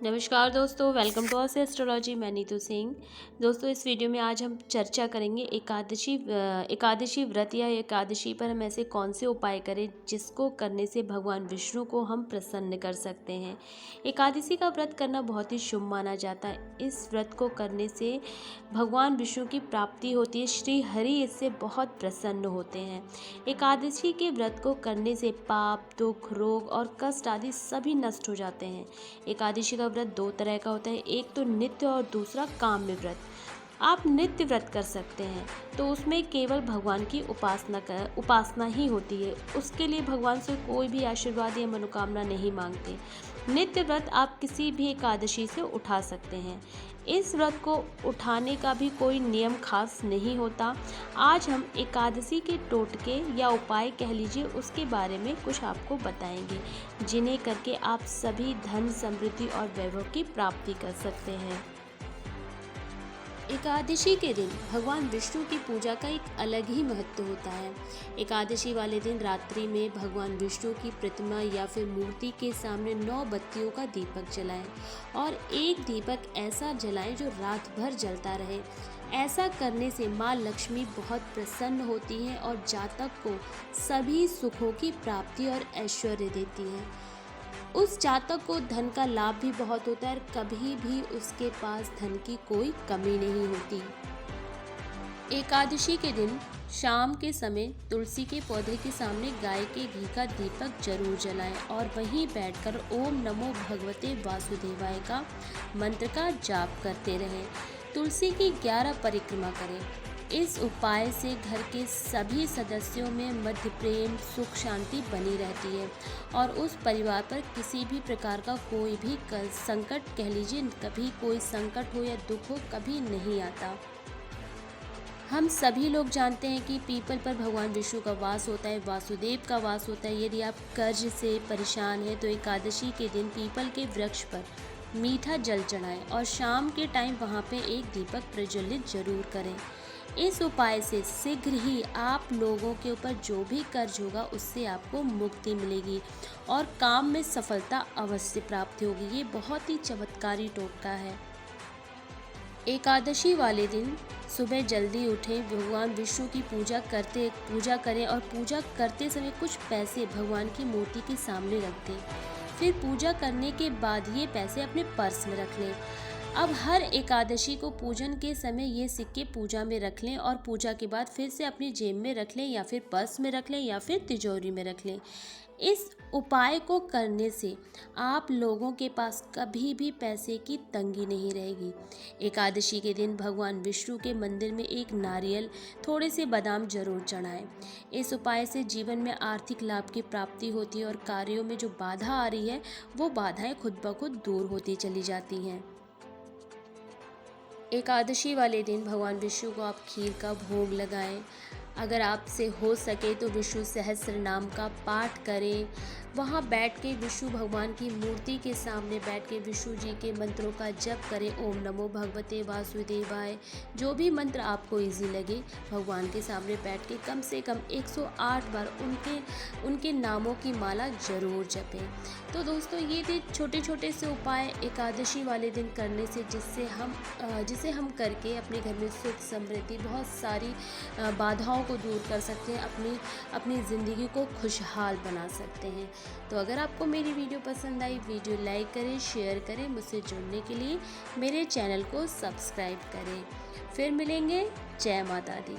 नमस्कार दोस्तों, welcome to us astrology. मैं नीतू सिंह। दोस्तों, इस वीडियो में आज हम चर्चा करेंगे एकादशी व्रत या एकादशी पर हम ऐसे कौन से उपाय करें जिसको करने से भगवान विष्णु को हम प्रसन्न कर सकते हैं। एकादशी का व्रत करना बहुत ही शुभ माना जाता है। इस व्रत को करने से भगवान विष्णु की प्राप्ति होती है। श्री हरि इससे बहुत प्रसन्न होते हैं। एकादशी के व्रत को करने से पाप, दुख, रोग और कष्ट आदि सभी नष्ट हो जाते हैं। एकादशी का व्रत दो तरह का होता है, एक तो नित्य और दूसरा काम्य व्रत। आप नित्य व्रत कर सकते हैं तो उसमें केवल भगवान की उपासना ही होती है। उसके लिए भगवान से कोई भी आशीर्वाद या मनोकामना नहीं मांगते। नित्य व्रत आप किसी भी एकादशी से उठा सकते हैं। इस व्रत को उठाने का भी कोई नियम खास नहीं होता। आज हम एकादशी के टोटके या उपाय कह लीजिए उसके बारे में कुछ आपको बताएंगे, जिन्हें करके आप सभी धन, समृद्धि और वैभव की प्राप्ति कर सकते हैं। एकादशी के दिन भगवान विष्णु की पूजा का एक अलग ही महत्व होता है। एकादशी वाले दिन रात्रि में भगवान विष्णु की प्रतिमा या फिर मूर्ति के सामने 9 बत्तियों का दीपक जलाएं और एक दीपक ऐसा जलाएं जो रात भर जलता रहे। ऐसा करने से माँ लक्ष्मी बहुत प्रसन्न होती हैं और जातक को सभी सुखों की प्राप्ति और ऐश्वर्य देती हैं। उस जातक को धन का लाभ भी बहुत होता है और कभी भी उसके पास धन की कोई कमी नहीं होती। एकादशी के दिन शाम के समय तुलसी के पौधे के सामने गाय के घी का दीपक जरूर जलाएं और वहीं बैठकर ओम नमो भगवते वासुदेवाय का मंत्र का जाप करते रहें। तुलसी की 11 परिक्रमा करें। इस उपाय से घर के सभी सदस्यों में मध्य प्रेम, सुख, शांति बनी रहती है और उस परिवार पर किसी भी प्रकार का कोई भी संकट कह लीजिए, कभी कोई संकट हो या दुख हो, कभी नहीं आता। हम सभी लोग जानते हैं कि पीपल पर भगवान विष्णु का वास होता है, वासुदेव का वास होता है। यदि आप कर्ज से परेशान हैं तो एकादशी के दिन पीपल के वृक्ष पर मीठा जल चढ़ाएं और शाम के टाइम वहां पे एक दीपक प्रज्वलित जरूर करें। इस उपाय से शीघ्र ही आप लोगों के ऊपर जो भी कर्ज होगा उससे आपको मुक्ति मिलेगी और काम में सफलता अवश्य प्राप्त होगी। ये बहुत ही चमत्कारी टोटका है। एकादशी वाले दिन सुबह जल्दी उठें, भगवान विष्णु की पूजा करें और पूजा करते समय कुछ पैसे भगवान की मूर्ति के सामने रख दें। फिर पूजा करने के बाद ये पैसे अपने पर्स में रख लें। अब हर एकादशी को पूजन के समय ये सिक्के पूजा में रख लें और पूजा के बाद फिर से अपनी जेब में रख लें या फिर पर्स में रख लें या फिर तिजोरी में रख लें। इस उपाय को करने से आप लोगों के पास कभी भी पैसे की तंगी नहीं रहेगी। एकादशी के दिन भगवान विष्णु के मंदिर में एक नारियल, थोड़े से बादाम जरूर चढ़ाएं। इस उपाय से जीवन में आर्थिक लाभ की प्राप्ति होती है और कार्यों में जो बाधा आ रही है वो बाधाएं खुद ब खुद दूर होती चली जाती हैं। एकादशी वाले दिन भगवान विष्णु को आप खीर का भोग लगाएं। अगर आपसे हो सके तो विष्णु सहस्त्र नाम का पाठ करें। वहाँ बैठ के विष्णु भगवान की मूर्ति के सामने बैठ के विष्णु जी के मंत्रों का जप करें। ओम नमो भगवते वासुदेवाय, जो भी मंत्र आपको इजी लगे, भगवान के सामने बैठ के कम से कम 108 बार उनके नामों की माला जरूर जपें। तो दोस्तों, ये थे छोटे छोटे से उपाय एकादशी वाले दिन करने से जिसे हम करके अपने घर में सुख, समृद्धि, बहुत सारी बाधाओं को दूर कर सकते हैं, अपनी ज़िंदगी को खुशहाल बना सकते हैं। तो अगर आपको मेरी वीडियो पसंद आई, वीडियो लाइक करें, शेयर करें। मुझसे जुड़ने के लिए मेरे चैनल को सब्सक्राइब करें। फिर मिलेंगे। जय माता दी।